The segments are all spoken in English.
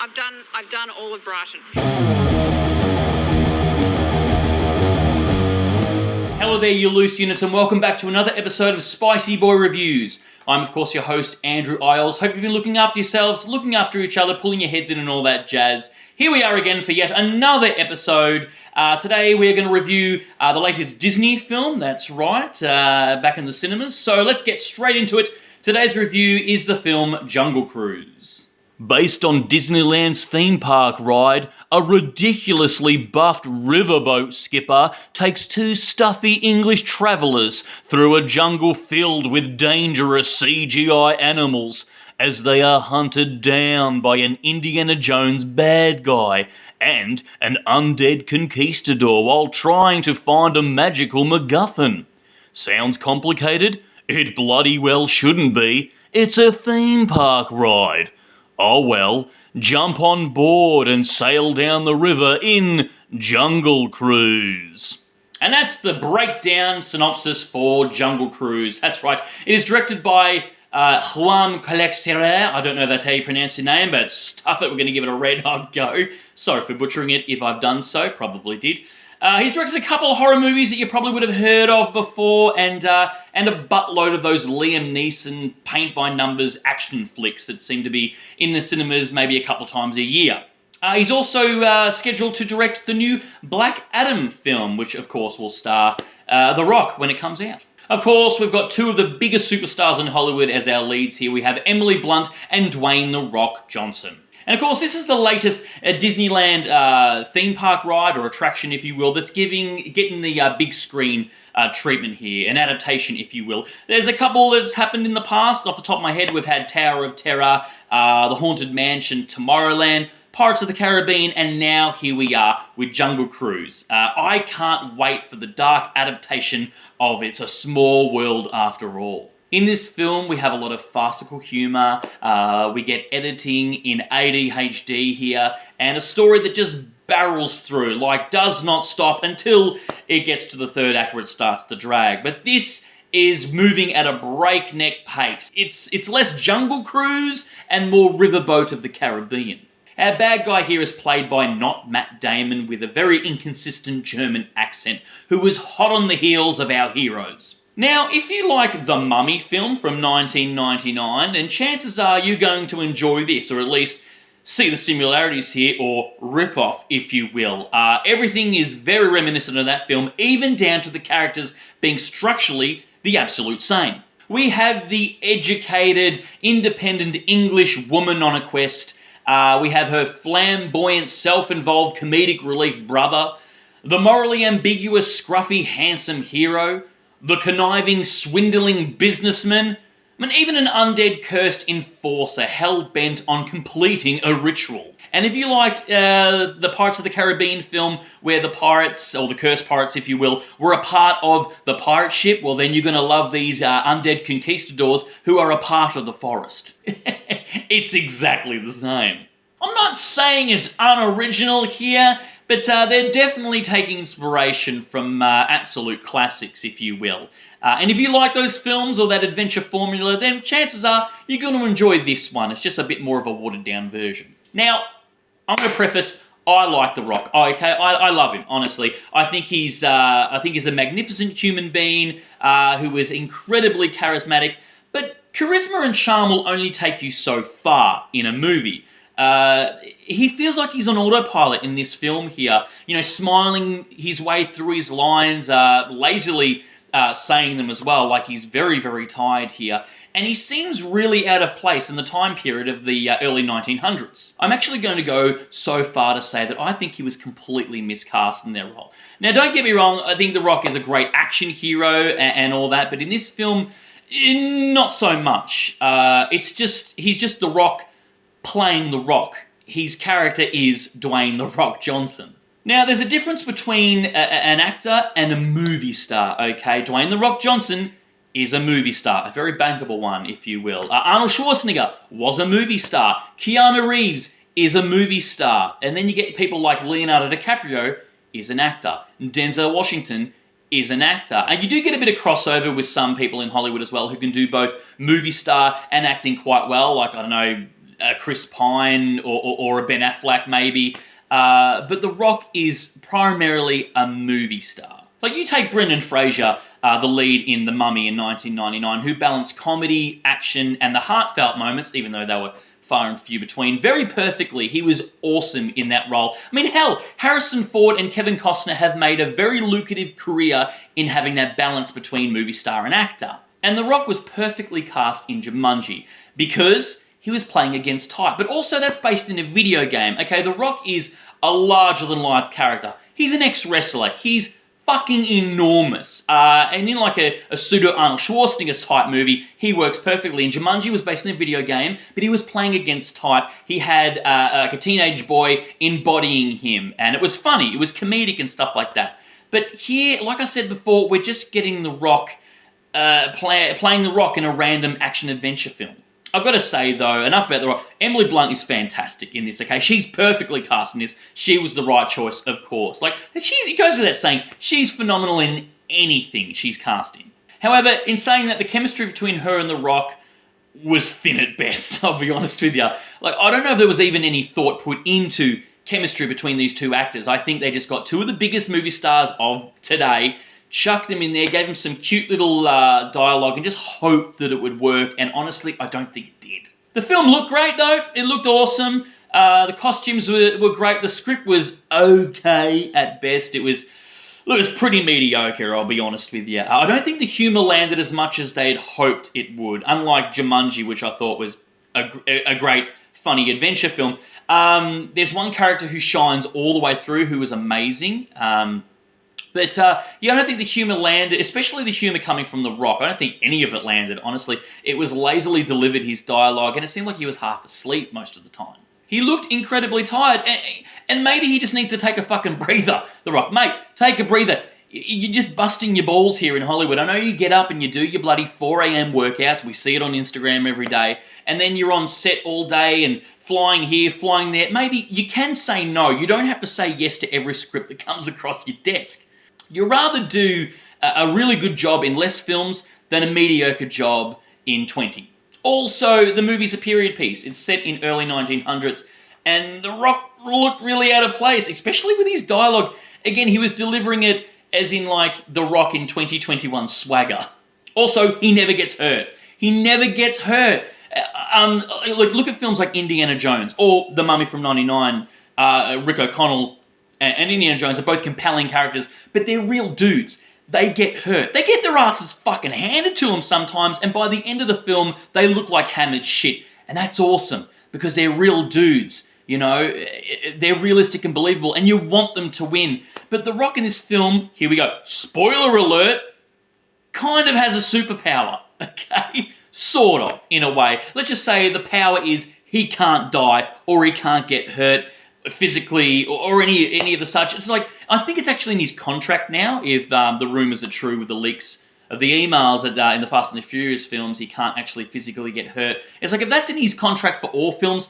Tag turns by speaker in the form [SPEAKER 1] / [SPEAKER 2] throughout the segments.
[SPEAKER 1] I've done all of Brighton.
[SPEAKER 2] Hello there, you loose units, and welcome back to another episode of Spicy Boy Reviews. I'm, of course, your host, Andrew Iles. Hope you've been looking after yourselves, looking after each other, pulling your heads in and all that jazz. Here we are again for yet another episode. Today we're going to review the latest Disney film, that's right, back in the cinemas. So let's get straight into it. Today's review is the film Jungle Cruise. Based on Disneyland's theme park ride, a ridiculously buffed riverboat skipper takes two stuffy English travellers through a jungle filled with dangerous CGI animals as they are hunted down by an Indiana Jones bad guy and an undead conquistador while trying to find a magical MacGuffin. Sounds complicated? It bloody well shouldn't be. It's a theme park ride. Oh well, jump on board and sail down the river in Jungle Cruise. And that's the breakdown synopsis for Jungle Cruise. That's right. It is directed by Hmmm. I don't know if that's how you pronounce your name, but stuff it, we're going to give it a red hot go. Sorry for butchering it if I've done so, probably did. He's directed a couple of horror movies that you probably would have heard of before, and a buttload of those Liam Neeson paint-by-numbers action flicks that seem to be in the cinemas maybe a couple of times a year. He's also scheduled to direct the new Black Adam film, which of course will star The Rock when it comes out. Of course, we've got two of the biggest superstars in Hollywood as our leads here. We have Emily Blunt and Dwayne The Rock Johnson. And of course, this is the latest Disneyland theme park ride, or attraction, if you will, that's getting the big screen treatment here, an adaptation, if you will. There's a couple that's happened in the past. Off the top of my head, we've had Tower of Terror, The Haunted Mansion, Tomorrowland, Pirates of the Caribbean, and now here we are with Jungle Cruise. I can't wait for the dark adaptation of It's a Small World After All. In this film, we have a lot of farcical humour, we get editing in ADHD here, and a story that just barrels through, like does not stop until it gets to the third act where it starts to drag. But this is moving at a breakneck pace. It's less Jungle Cruise and more Riverboat of the Caribbean. Our bad guy here is played by not Matt Damon with a very inconsistent German accent, who was hot on the heels of our heroes. Now, if you like the Mummy film from 1999, then chances are you're going to enjoy this, or at least see the similarities here, or rip-off, if you will. Everything is very reminiscent of that film, even down to the characters being structurally the absolute same. We have the educated, independent English woman on a quest. We have her flamboyant, self-involved comedic relief brother, the morally ambiguous, scruffy, handsome hero, the conniving, swindling businessman, and even an undead cursed enforcer hell-bent on completing a ritual. And if you liked the Pirates of the Caribbean film where the pirates, or the cursed pirates if you will, were a part of the pirate ship, well then you're going to love these undead conquistadors who are a part of the forest. It's exactly the same. I'm not saying it's unoriginal here, but they're definitely taking inspiration from absolute classics, if you will. And if you like those films or that adventure formula, then chances are you're going to enjoy this one. It's just a bit more of a watered-down version. Now, I'm going to preface, I like The Rock. Okay, I love him, honestly. I think he's a magnificent human being who is incredibly charismatic, but charisma and charm will only take you so far in a movie. He feels like he's on autopilot in this film here, smiling his way through his lines, lazily saying them as well, like he's very, very tired here. And he seems really out of place in the time period of the early 1900s. I'm actually going to go so far to say that I think he was completely miscast in their role. Now, don't get me wrong, I think The Rock is a great action hero and all that, but in this film, not so much. He's just The Rock playing The Rock. His character is Dwayne The Rock Johnson. Now, there's a difference between an actor and a movie star, okay? Dwayne The Rock Johnson is a movie star, a very bankable one, if you will. Arnold Schwarzenegger was a movie star. Keanu Reeves is a movie star. And then you get people like Leonardo DiCaprio is an actor. Denzel Washington is an actor. And you do get a bit of crossover with some people in Hollywood as well who can do both movie star and acting quite well. Like, I don't know, a Chris Pine or a Ben Affleck maybe. But The Rock is primarily a movie star. Like, you take Brendan Fraser, the lead in The Mummy in 1999, who balanced comedy, action, and the heartfelt moments, even though they were far and few between, very perfectly. He was awesome in that role. I mean, hell, Harrison Ford and Kevin Costner have made a very lucrative career in having that balance between movie star and actor. And The Rock was perfectly cast in Jumanji because he was playing against type. But also that's based in a video game. Okay, The Rock is a larger-than-life character. He's an ex-wrestler. He's fucking enormous. And in like a pseudo-Arnold Schwarzenegger type movie, he works perfectly. And Jumanji was based in a video game, but he was playing against type. He had like a teenage boy embodying him, and it was funny. It was comedic and stuff like that. But here, like I said before, we're just getting The Rock playing The Rock in a random action-adventure film. I've got to say, though, enough about The Rock. Emily Blunt is fantastic in this, okay? She's perfectly cast in this. She was the right choice, of course. Like, it goes without saying, she's phenomenal in anything she's cast in. However, in saying that, the chemistry between her and The Rock was thin at best, I'll be honest with you. Like, I don't know if there was even any thought put into chemistry between these two actors. I think they just got two of the biggest movie stars of today, chucked them in there, gave them some cute little dialogue, and just hoped that it would work, and honestly, I don't think it did. The film looked great, though. It looked awesome. The costumes were great. The script was okay at best. It was pretty mediocre, I'll be honest with you. I don't think the humour landed as much as they'd hoped it would, unlike Jumanji, which I thought was a great, funny adventure film. There's one character who shines all the way through, who was amazing. But yeah, I don't think the humour landed, especially the humour coming from The Rock. I don't think any of it landed, honestly. It was lazily delivered, his dialogue, and it seemed like he was half asleep most of the time. He looked incredibly tired, and maybe he just needs to take a fucking breather, The Rock. Mate, take a breather. You're just busting your balls here in Hollywood. I know you get up and you do your bloody 4 a.m. workouts. We see it on Instagram every day. And then you're on set all day and flying here, flying there. Maybe you can say no. You don't have to say yes to every script that comes across your desk. You'd rather do a really good job in less films than a mediocre job in 20. Also, the movie's a period piece. It's set in early 1900s, and The Rock looked really out of place, especially with his dialogue. Again, he was delivering it as in like The Rock in 2021 swagger. Also, he never gets hurt. He never gets hurt. Look at films like Indiana Jones or The Mummy from '99, Rick O'Connell and Indiana Jones are both compelling characters, but they're real dudes. They get hurt. They get their asses fucking handed to them sometimes, and by the end of the film, they look like hammered shit. And that's awesome, because they're real dudes, you know? They're realistic and believable, and you want them to win. But The Rock in this film, here we go, spoiler alert, kind of has a superpower, okay? Sort of, in a way. Let's just say the power is he can't die, or he can't get hurt physically, or any of the such. It's like, I think it's actually in his contract now, if the rumours are true with the leaks of the emails that in the Fast and the Furious films, he can't actually physically get hurt. It's like, if that's in his contract for all films,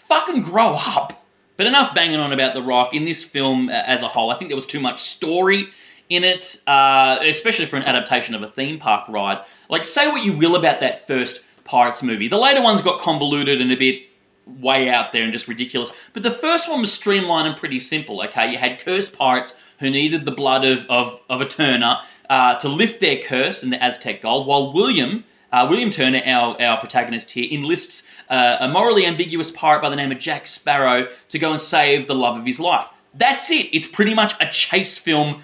[SPEAKER 2] fucking grow up. But enough banging on about The Rock. In this film as a whole, I think there was too much story in it, especially for an adaptation of a theme park ride. Like, say what you will about that first Pirates movie. The later ones got convoluted and a bit way out there and just ridiculous. But the first one was streamlined and pretty simple, okay? You had cursed pirates who needed the blood of a Turner to lift their curse and the Aztec gold, while William Turner, our protagonist here, enlists a morally ambiguous pirate by the name of Jack Sparrow to go and save the love of his life. That's it. It's pretty much a chase film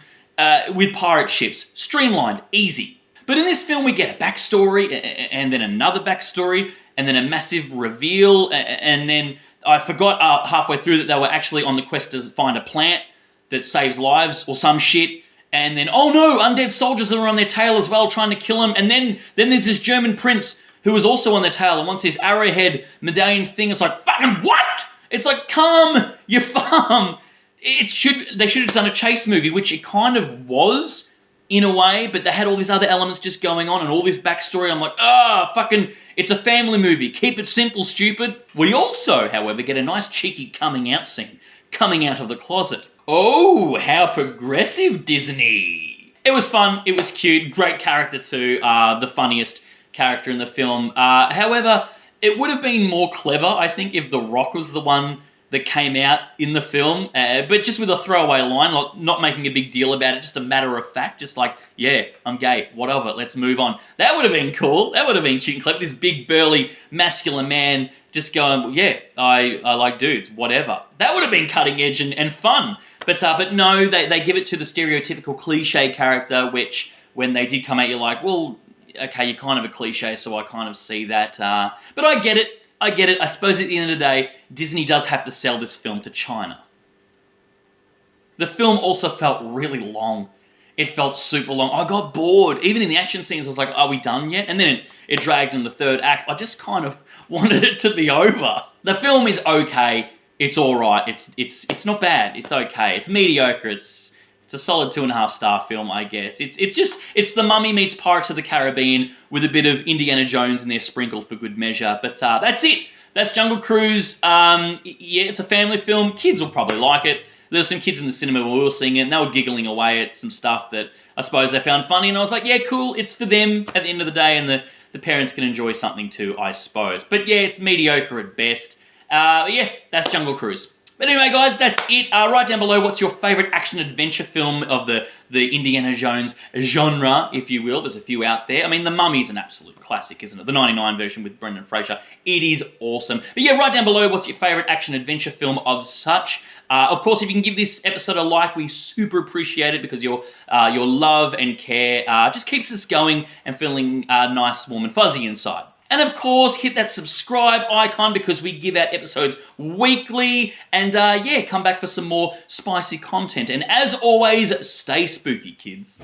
[SPEAKER 2] with pirate ships. Streamlined, easy. But in this film, we get a backstory, and then another backstory, and then a massive reveal, and then I forgot halfway through that they were actually on the quest to find a plant that saves lives, or some shit, and then, oh no, undead soldiers are on their tail as well, trying to kill him, and then there's this German prince who was also on their tail, and wants this arrowhead medallion thing. It's like, fucking what? It's like, calm your farm. They should have done a chase movie, which it kind of was, in a way, but they had all these other elements just going on and all this backstory. I'm like, fucking, it's a family movie. Keep it simple, stupid. We also, however, get a nice cheeky coming out scene, coming out of the closet. Oh, how progressive, Disney. It was fun. It was cute. Great character too. The funniest character in the film. However, It would have been more clever, I think, if The Rock was the one that came out in the film, but just with a throwaway line, like not making a big deal about it, just a matter of fact, just like, yeah, I'm gay, whatever, let's move on. That would have been cool. That would have been cute and clever. This big, burly, masculine man just going, well, yeah, I like dudes, whatever. That would have been cutting edge and fun. But no, they give it to the stereotypical cliche character, which when they did come out, you're like, well, okay, you're kind of a cliche, so I kind of see that. But I get it. I suppose at the end of the day, Disney does have to sell this film to China. The film also felt really long. It felt super long. I got bored. Even in the action scenes, I was like, are we done yet? And then it dragged in the third act. I just kind of wanted it to be over. The film is okay. It's all right. It's not bad. It's okay. It's mediocre. It's a solid 2.5-star film, I guess. It's The Mummy meets Pirates of the Caribbean with a bit of Indiana Jones in there sprinkled for good measure. But that's it. That's Jungle Cruise. Yeah, it's a family film. Kids will probably like it. There were some kids in the cinema when we were seeing it, and they were giggling away at some stuff that I suppose they found funny. And I was like, yeah, cool. It's for them at the end of the day, and the parents can enjoy something too, I suppose. But yeah, it's mediocre at best. Yeah, that's Jungle Cruise. But anyway, guys, that's it. Write down below what's your favourite action-adventure film of the Indiana Jones genre, if you will. There's a few out there. I mean, The Mummy's an absolute classic, isn't it? The 99 version with Brendan Fraser. It is awesome. But yeah, write down below what's your favourite action-adventure film of such. Of course, if you can give this episode a like, we super appreciate it because your love and care just keeps us going and feeling nice, warm and fuzzy inside. And of course, hit that subscribe icon because we give out episodes weekly. And yeah, come back for some more spicy content. And as always, stay spooky, kids.